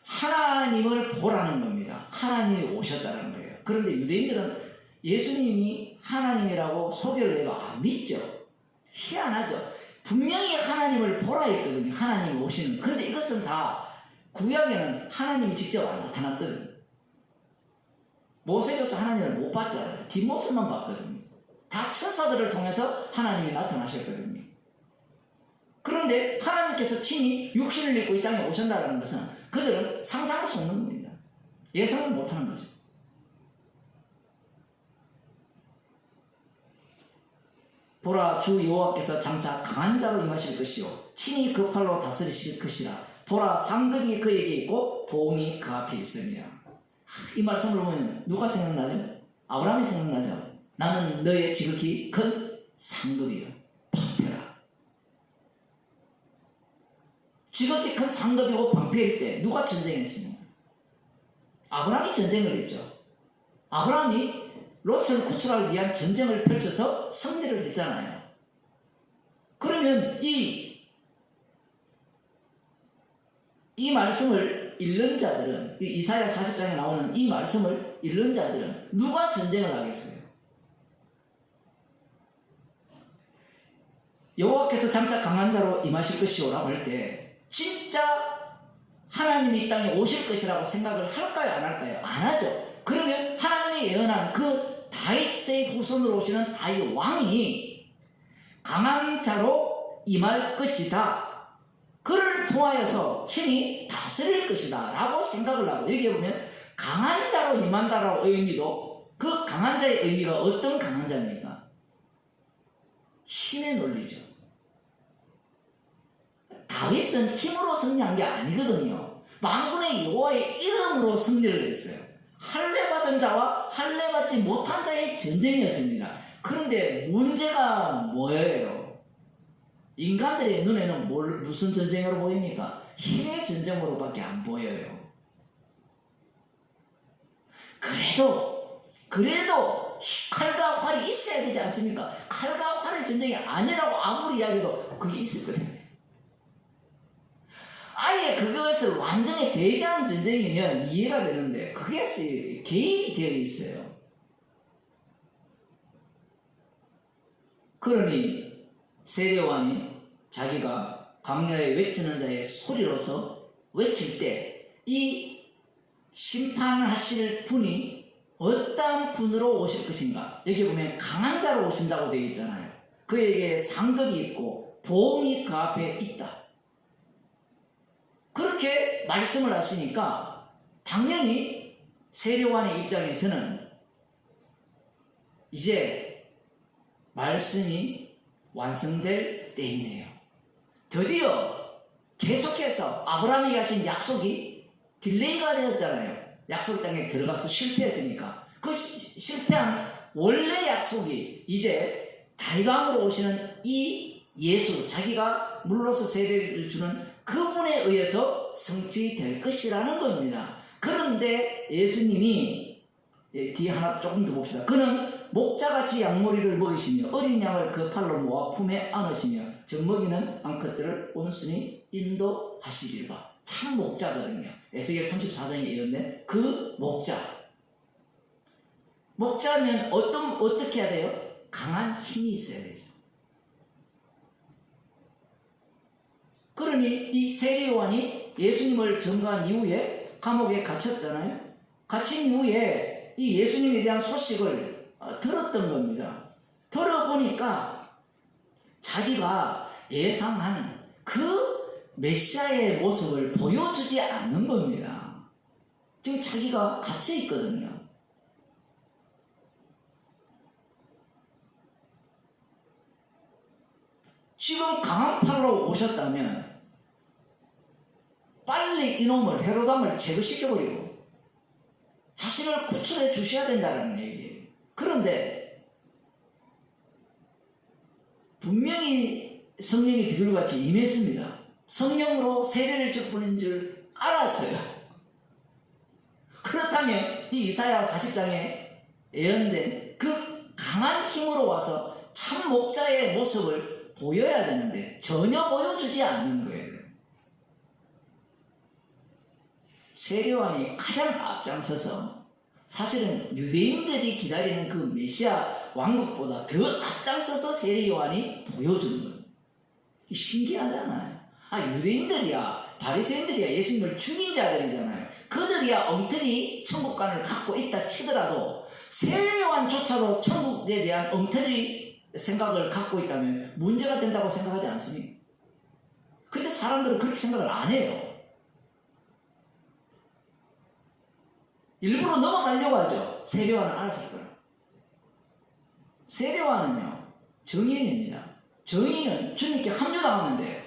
S1: 하나님을 보라는 겁니다. 하나님이 오셨다는 거예요. 그런데 유대인들은 예수님이 하나님이라고 소개를 해도 안 믿죠. 희한하죠. 분명히 하나님을 보라 했거든요. 하나님이 오시는. 그런데 이것은 다 구약에는 하나님이 직접 나타났거든요. 모세조차 하나님을 못 봤잖아요. 뒷모습만 봤거든요. 다 천사들을 통해서 하나님이 나타나셨거든요. 그런데 하나님께서 친히 육신을 입고 이 땅에 오신다는 것은 그들은 상상할 수 없는 겁니다. 예상을 못하는 거죠. 보라, 주 여호와께서 장차 강한 자로 임하실 것이요 친히 그 팔로 다스리실 것이라. 보라, 상급이 그에게 있고 보응이 그 앞에 있으며. 이 말씀을 보면 누가 생각나죠? 아브라함이 생각나죠. 나는 너의 지극히 큰 상급이요 방패라. 지극히 큰 상급이고 방패일 때 누가 전쟁했습니까? 아브라함이 전쟁을 했죠. 아브라함이 롯을 구출하기 위한 전쟁을 펼쳐서 승리를 했잖아요. 그러면 이 말씀을 읽는 자들은, 이사야 40장에 나오는 이 말씀을 읽는 자들은 누가 전쟁을 하겠어요? 여호와께서 장차 강한 자로 임하실 것이오라고 할 때 진짜 하나님이 이 땅에 오실 것이라고 생각을 할까요? 안 할까요? 안 하죠. 그러면 하나님이 예언한 그 다윗의 후손으로 오시는 다윗 왕이 강한 자로 임할 것이다. 그를 통하여서 친히 다스릴 것이다 라고 생각을 하고, 여기에 보면 강한 자로 임한다라고 의미도, 그 강한 자의 의미가 어떤 강한 자입니까? 힘의 논리죠. 다윗은 힘으로 승리한 게 아니거든요. 만군의 여호와의 이름으로 승리를 했어요. 할례받은 자와 할례받지 못한 자의 전쟁이었습니다. 그런데 문제가 뭐예요? 인간들의 눈에는 무슨 전쟁으로 보입니까? 힘의 전쟁으로밖에 안 보여요. 그래도 칼과 활이 있어야 되지 않습니까? 칼과 활의 전쟁이 아니라고 아무리 이야기해도 그게 있을 거예요. 아예 그것을 완전히 배제한 전쟁이면 이해가 되는데 그게 개입이 되어 있어요. 그러니 세례요한이 자기가 광야에 외치는 자의 소리로서 외칠 때 이 심판하실 분이 어떠한 분으로 오실 것인가? 여기 보면 강한 자로 오신다고 되어 있잖아요. 그에게 상급이 있고 보응이 그 앞에 있다. 그렇게 말씀을 하시니까 당연히 세례요한의 입장에서는 이제 말씀이 완성될 때이네요. 드디어 계속해서 아브라함에게 하신 약속이 딜레이가 되었잖아요. 약속 땅에 들어가서 실패했으니까 그 실패한 원래 약속이 이제 다윗왕으로 오시는 이 예수, 자기가 물로서 세례를 주는 그분에 의해서 성취될 것이라는 겁니다. 그런데 예수님이 뒤에 하나 조금 더 봅시다. 그는 목자같이 양머리를 먹이시며 어린 양을 그 팔로 모아 품에 안으시며 젖먹이는 암컷들을 온순히 인도하시리라. 참 목자거든요. 에스겔 34장에 예언된 그 목자. 목자면 어떻게 해야 돼요? 강한 힘이 있어야 되죠. 그러니 이 세례요한이 예수님을 전가한 이후에 감옥에 갇혔잖아요. 갇힌 이후에 이 예수님에 대한 소식을 들었던 겁니다. 들어보니까 자기가 예상한 그 메시아의 모습을 보여주지 않는 겁니다. 지금 자기가 갇혀 있거든요. 지금 강한 팔로 오셨다면 빨리 이놈을 헤로담을 제거시켜버리고 자신을 구출해 주셔야 된다는 얘기예요. 그런데 분명히 성령이 비둘기같이 임했습니다. 성령으로 세례를 줄 줄 알았어요. 그렇다면 이 이사야 40장에 예언된 그 강한 힘으로 와서 참 목자의 모습을 보여야 되는데 전혀 보여주지 않는 거예요. 세례요한이 가장 앞장서서 사실은 유대인들이 기다리는 그 메시아 왕국보다 더 앞장서서 세례요한이 보여주는 거예요. 신기하잖아요. 유대인들이야, 바리새인들이야 예수님을 죽인 자들이잖아요. 그들이야 엉터리 천국관을 갖고 있다 치더라도 세례요한조차도 천국에 대한 엉터리 생각을 갖고 있다면 문제가 된다고 생각하지 않습니까? 근데 사람들은 그렇게 생각을 안 해요. 일부러 넘어가려고 하죠. 세례와는 알아서 할 거라. 세례와는요, 정인입니다. 정인은 주님께 합류당하면 돼요.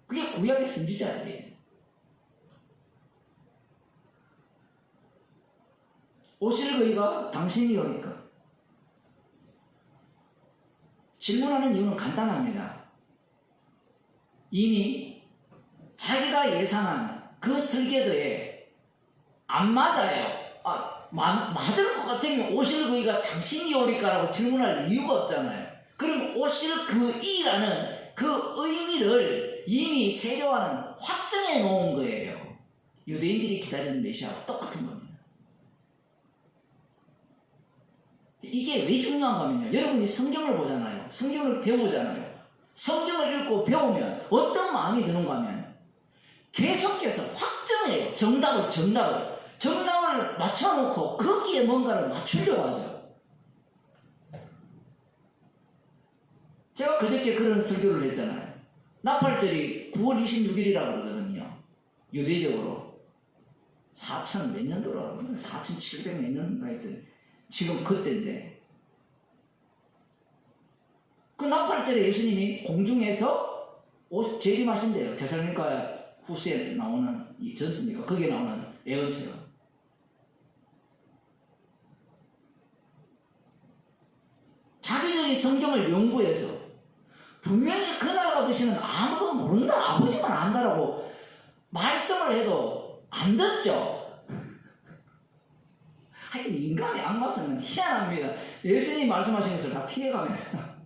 S1: 그게 구약의 선지자들이에요. 오실 그이가 당신이 오니까. 질문하는 이유는 간단합니다. 이미 자기가 예상한 그 설계도에 안 맞아요. 맞을 것 같으면 오실 그이가 당신이 오니까라고 질문할 이유가 없잖아요. 그럼 오실 그이라는 그 의미를 이미 세례와는 확정해 놓은 거예요. 유대인들이 기다리는 메시아와 똑같은 겁니다. 이게 왜 중요한 거면요. 여러분이 성경을 보잖아요. 성경을 배우잖아요. 성경을 읽고 배우면 어떤 마음이 드는가 하면 계속해서 확정해요. 정답을 맞춰놓고 거기에 뭔가를 맞추려고 하죠. 제가 그저께 그런 설교를 했잖아요. 나팔절이 9월 26일이라고 그러거든요. 유대적으로 4천 몇 년도라고 4,700 몇 년인가 했더니 지금 그때인데 그 나팔절에 예수님이 공중에서 재림하신대요. 데살로니가 후서에 나오는 이 전서니까 거기에 나오는 예언처럼. 자기들이 성경을 연구해서 분명히 그날 아버지는 아무도 모른다, 아버지만 안다라고 말씀을 해도 안 듣죠. 하여튼 인간의 악마성은 희한합니다. 예수님이 말씀하신 것을 다 피해가면서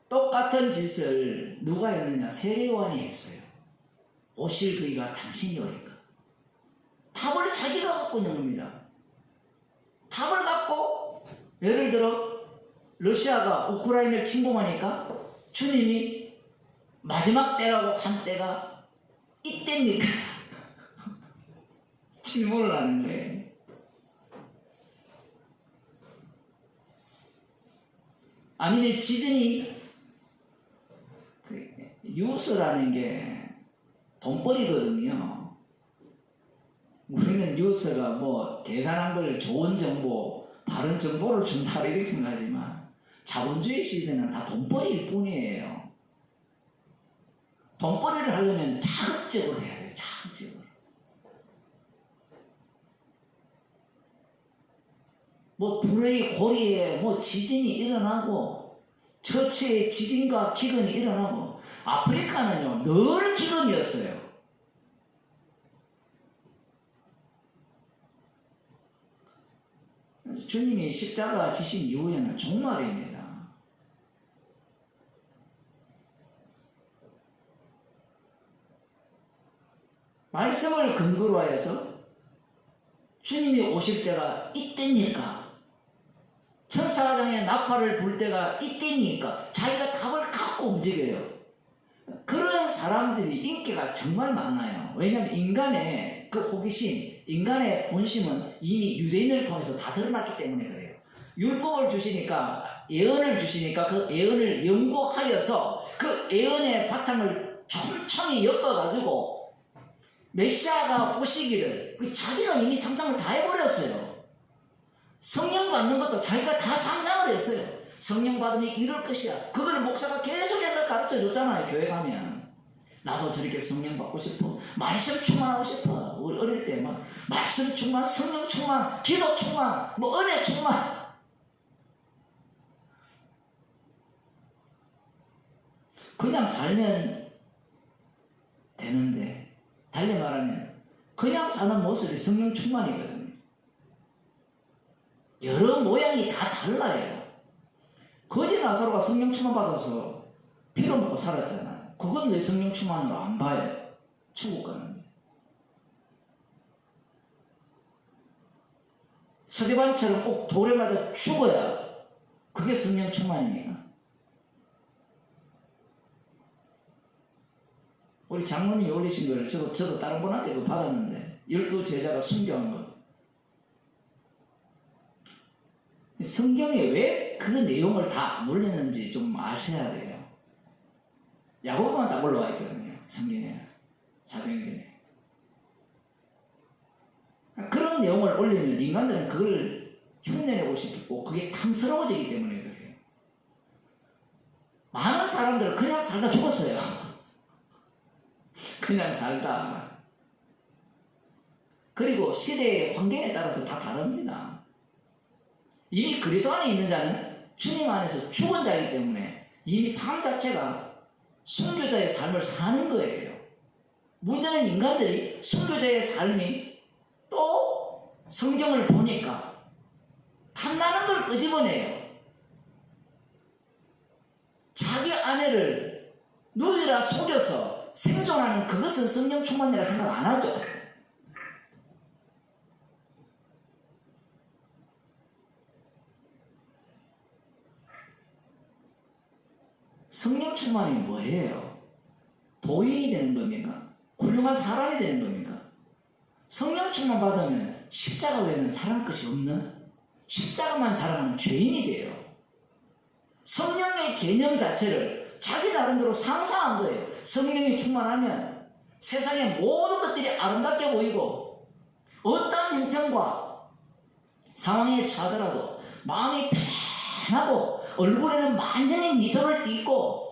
S1: 똑같은 짓을 누가 했느냐? 세례요한이 했어요. 오실 그이가 당신이 오니까. 답을 자기가 갖고 있는 겁니다. 답을 갖고 예를 들어 러시아가 우크라이나를 침공하니까 주님이 마지막 때라고 한 때가 이때입니까? 질문을 하는 거예요. 아니면 지진이 뉴스라는 게 돈벌이거든요. 우리는 뉴스가 뭐 대단한 걸 좋은 정보, 바른 정보를 준다 이렇게 생각하지만 자본주의 시대는 다 돈벌이일 뿐이에요. 돈벌이를 하려면 자극적으로 해야 돼요. 자극적으로. 뭐 불의 고리에 뭐 지진이 일어나고 처치에 지진과 기근이 일어나고 아프리카는요 늘 기근이었어요. 주님이 십자가 지신 이후에는 종말입니다. 말씀을 근거로 하여서 주님이 오실 때가 이때니까 천사장의 나팔을 불 때가 이때니까 자기가 답을 갖고 움직여요. 그런 사람들이 인기가 정말 많아요. 왜냐하면 인간의 그 호기심, 인간의 본심은 이미 유대인을 통해서 다 드러났기 때문에 그래요. 율법을 주시니까, 예언을 주시니까 그 예언을 연구하여서 그 예언의 바탕을 촘촘히 엮어가지고 메시아가 오시기를 자기가 이미 상상을 다 해버렸어요. 성령 받는 것도 자기가 다 상상을 했어요. 성령 받으면 이럴 것이야. 그걸 목사가 계속해서 가르쳐 줬잖아요. 교회 가면. 나도 저렇게 성령 받고 싶어. 말씀 충만하고 싶어. 우리 어릴 때 막 말씀 충만, 성령 충만, 기도 충만, 뭐 은혜 충만. 그냥 살면 되는데 달리 말하면 그냥 사는 모습이 성령 충만이거든요. 여러 모양이 다 달라요. 거지 나사로가 성령 충만 받아서 피로 먹고 살았잖아요. 그건 왜 성령 충만으로 안 봐요? 천국 가는데. 서대반처럼 꼭 돌에 맞아 죽어야 그게 성령 충만입니까? 우리 장모님이 올리신 거를 저도 다른 분한테 그 받았는데 12제자가 순교한 거. 성경에 왜 그 내용을 다 올렸는지 좀 아셔야 돼요. 야고보만 딱 올라와 있거든요. 성경에 사도행전에. 그런 내용을 올리면 인간들은 그걸 흉내내고 싶고 그게 탐스러워지기 때문에 그래요. 많은 사람들은 그냥 살다 죽었어요. 그냥 살다. 그리고 시대의 환경에 따라서 다 다릅니다. 이미 그리스도 안에 있는 자는 주님 안에서 죽은 자이기 때문에 이미 삶 자체가 순교자의 삶을 사는 거예요. 문제는 인간들이 순교자의 삶이 또 성경을 보니까 탐나는 걸 끄집어내요. 자기 아내를 누이라 속여서 생존하는 그것은 성령 충만이라 생각 안 하죠. 성령 충만이 뭐예요? 도인이 되는 겁니까? 훌륭한 사람이 되는 겁니까? 성령 충만 받으면 십자가 외에는 자랑할 것이 없는, 십자가만 자랑하는 죄인이 돼요. 성령의 개념 자체를 자기 나름대로 상상한 거예요. 성령이 충만하면 세상의 모든 것들이 아름답게 보이고 어떤 형편과 상황에 처하더라도 마음이 편하고 얼굴에는 완전히 미소를 띠고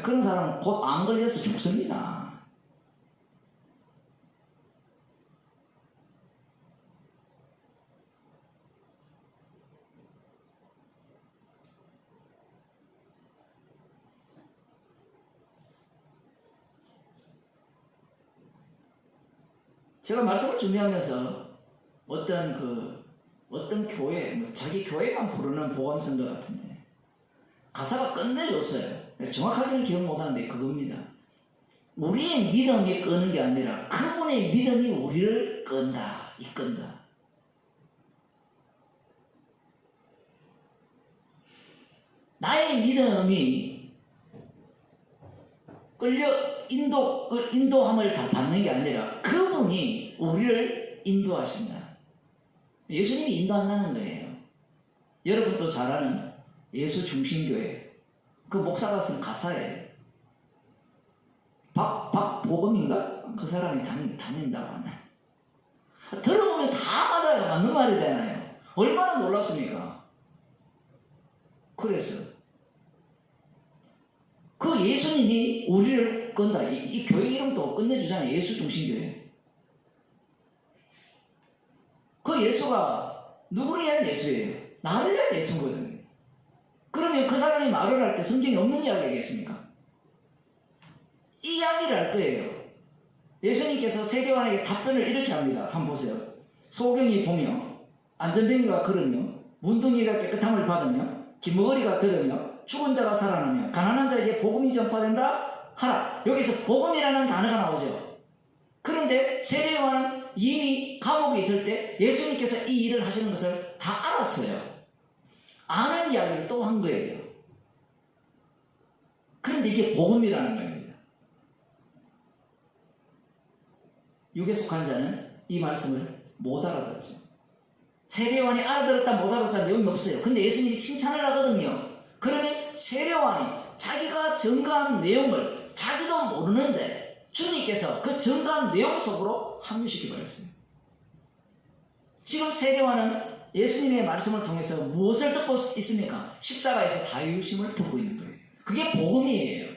S1: 그런 사람은 곧 안 걸려서 죽습니다. 제가 말씀을 준비하면서 어떤 교회, 자기 교회만 부르는 보감선거 같은데 가사가 끝내줬어요. 정확하게는 기억 못하는데 그겁니다. 우리의 믿음이 끄는 게 아니라 그분의 믿음이 우리를 끈다, 이끈다. 나의 믿음이 끌려 인도함을 다 받는 게 아니라 그분이 우리를 인도하신다. 예수님이 인도한다는 거예요. 여러분도 잘 아는 예수 중심교회 그 목사가 쓴 가사예요. 박보검인가? 그 사람이 다닌다고 하네. 들어보면 다 맞아요. 맞는 말이잖아요. 얼마나 놀랍습니까? 그래서 그 예수님이 우리를 끈다. 이 교회 이름도 끝내주잖아요. 예수 중심교회. 그 예수가 누구를 위한 예수예요? 나를 위한 예수거든요. 그러면 그 사람이 말을 할 때 성경에 없는 이야기 하겠습니까? 이 이야기를 할 거예요. 예수님께서 세례요한에게 답변을 이렇게 합니다. 한번 보세요. 소경이 보며 안전뱅이가 걸으며 문둥이가 깨끗함을 받으며 기머거리가 들으며 죽은 자가 살아나며 가난한 자에게 복음이 전파된다 하라. 여기서 복음이라는 단어가 나오죠. 그런데 세례요한은 이미 감옥에 있을 때 예수님께서 이 일을 하시는 것을 다 알았어요. 아는 이야기를 또 한 거예요. 그런데 이게 복음이라는 겁니다. 육에 속한 자는 이 말씀을 못 알아듣죠. 세례요한이 알아들었다 못 알아들었다 내용이 없어요. 근데 예수님이 칭찬을 하거든요. 그러니 세례요한이 자기가 증거한 내용을 자기도 모르는데 주님께서 그 증거한 내용 속으로 합류시켜버렸어요. 지금 세례요한은 예수님의 말씀을 통해서 무엇을 듣고 있습니까? 십자가에서 자유심을 듣고 있는 거예요. 그게 복음이에요.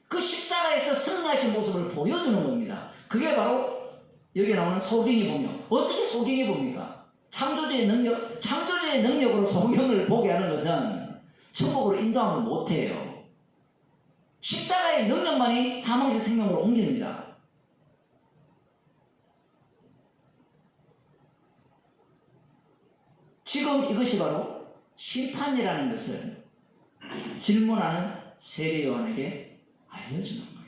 S1: 그 십자가에서 승리하신 모습을 보여주는 겁니다. 그게 바로 여기 나오는 소경이 보며, 어떻게 소경이 봅니까? 창조주의 능력으로 소경을 보게 하는 것은 천국으로 인도함을 못해요. 십자가의 능력만이 사망에서 생명으로 옮깁니다. 지금 이것이 바로 심판이라는 것을 질문하는 세례요한에게 알려주는 거예요.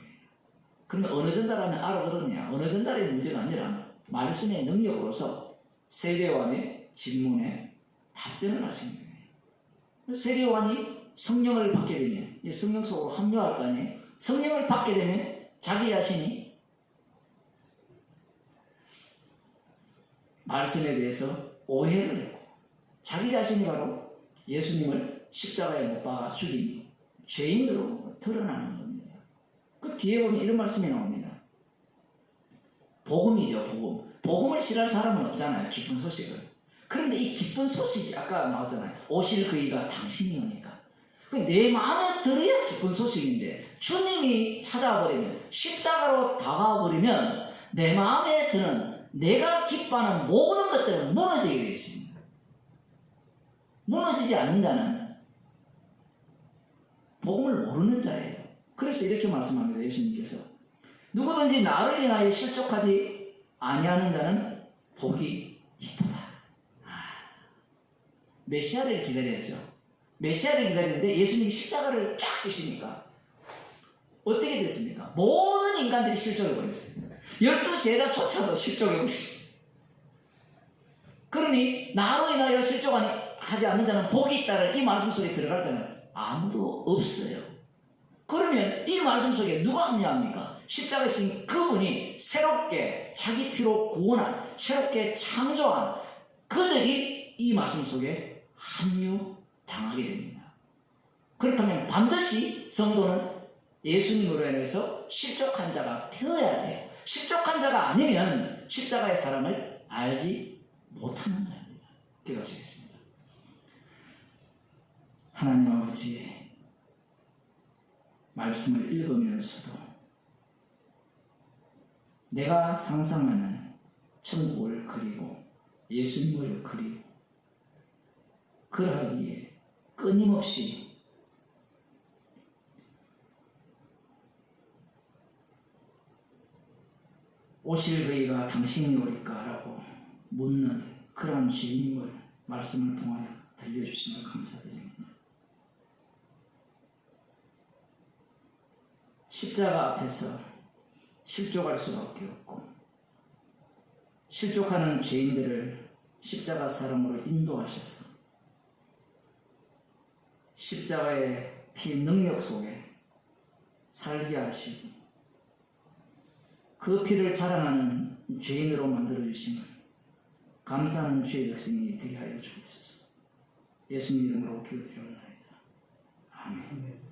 S1: 그러면 어느 전달하면 알아들었냐? 어느 전달의 문제가 아니라 말씀의 능력으로서 세례요한의 질문에 답변을 하신 거예요. 세례요한이 성령을 받게 되면 이제 성령 속으로 합류할 거 아니에요. 성령을 받게 되면 자기 자신이 말씀에 대해서 오해를 했고 자기 자신이 바로 예수님을 십자가에 못 박아 죽인 죄인으로 드러나는 겁니다. 그 뒤에 보면 이런 말씀이 나옵니다. 복음이죠, 복음. 복음을 싫어할 사람은 없잖아요, 기쁜 소식을. 그런데 이 기쁜 소식이 아까 나왔잖아요. 오실 그이가 당신이 오니까. 내 마음에 들어야 기쁜 소식인데 주님이 찾아와 버리면, 십자가로 다가와 버리면 내 마음에 드는, 내가 기뻐하는 모든 것들은 무너지게 되어 있습니다. 무너지지 않는 자는 복음을 모르는 자예요. 그래서 이렇게 말씀합니다. 예수님께서 누구든지 나를 인하여 실족하지 아니하는 자는 복이 있도다. 메시아를 기다렸죠. 메시아를 기다리는데 예수님이 십자가를 쫙 지시니까 어떻게 됐습니까? 모든 인간들이 실족해버렸어요. 12제자조차도 실족해버렸어요. 그러니 나로 인하여 실족하지 않는 자는 복이 있다는 이 말씀 속에 들어갈 자는 아무도 없어요. 그러면 이 말씀 속에 누가 합류합니까? 십자가에 신 그분이 새롭게 자기 피로 구원한, 새롭게 창조한 그들이 이 말씀 속에 합류당하게 됩니다. 그렇다면 반드시 성도는 예수님으로 인해서 실족한 자가 되어야 돼요. 실족한 자가 아니면 십자가의 사랑을 알지 못하는 자입니다. 기도하시겠습니다. 하나님 아버지, 말씀을 읽으면서도 내가 상상하는 천국을 그리고 예수님을 그리고 그러하기에 끊임없이 오실 그이가 당신이 오리까? 라고 묻는 그러한 주님을 말씀을 통하여 들려주시면 감사드립니다. 십자가 앞에서 실족할 수밖에 없고, 실족하는 죄인들을 십자가 사랑으로 인도하셔서 십자가의 피 능력 속에 살게 하시고 그 피를 자랑하는 죄인으로 만들어주심을 감사하는 주의 백성이 되게 하여 주옵소서. 예수님 이름으로 기도드리옵나이다. 아멘.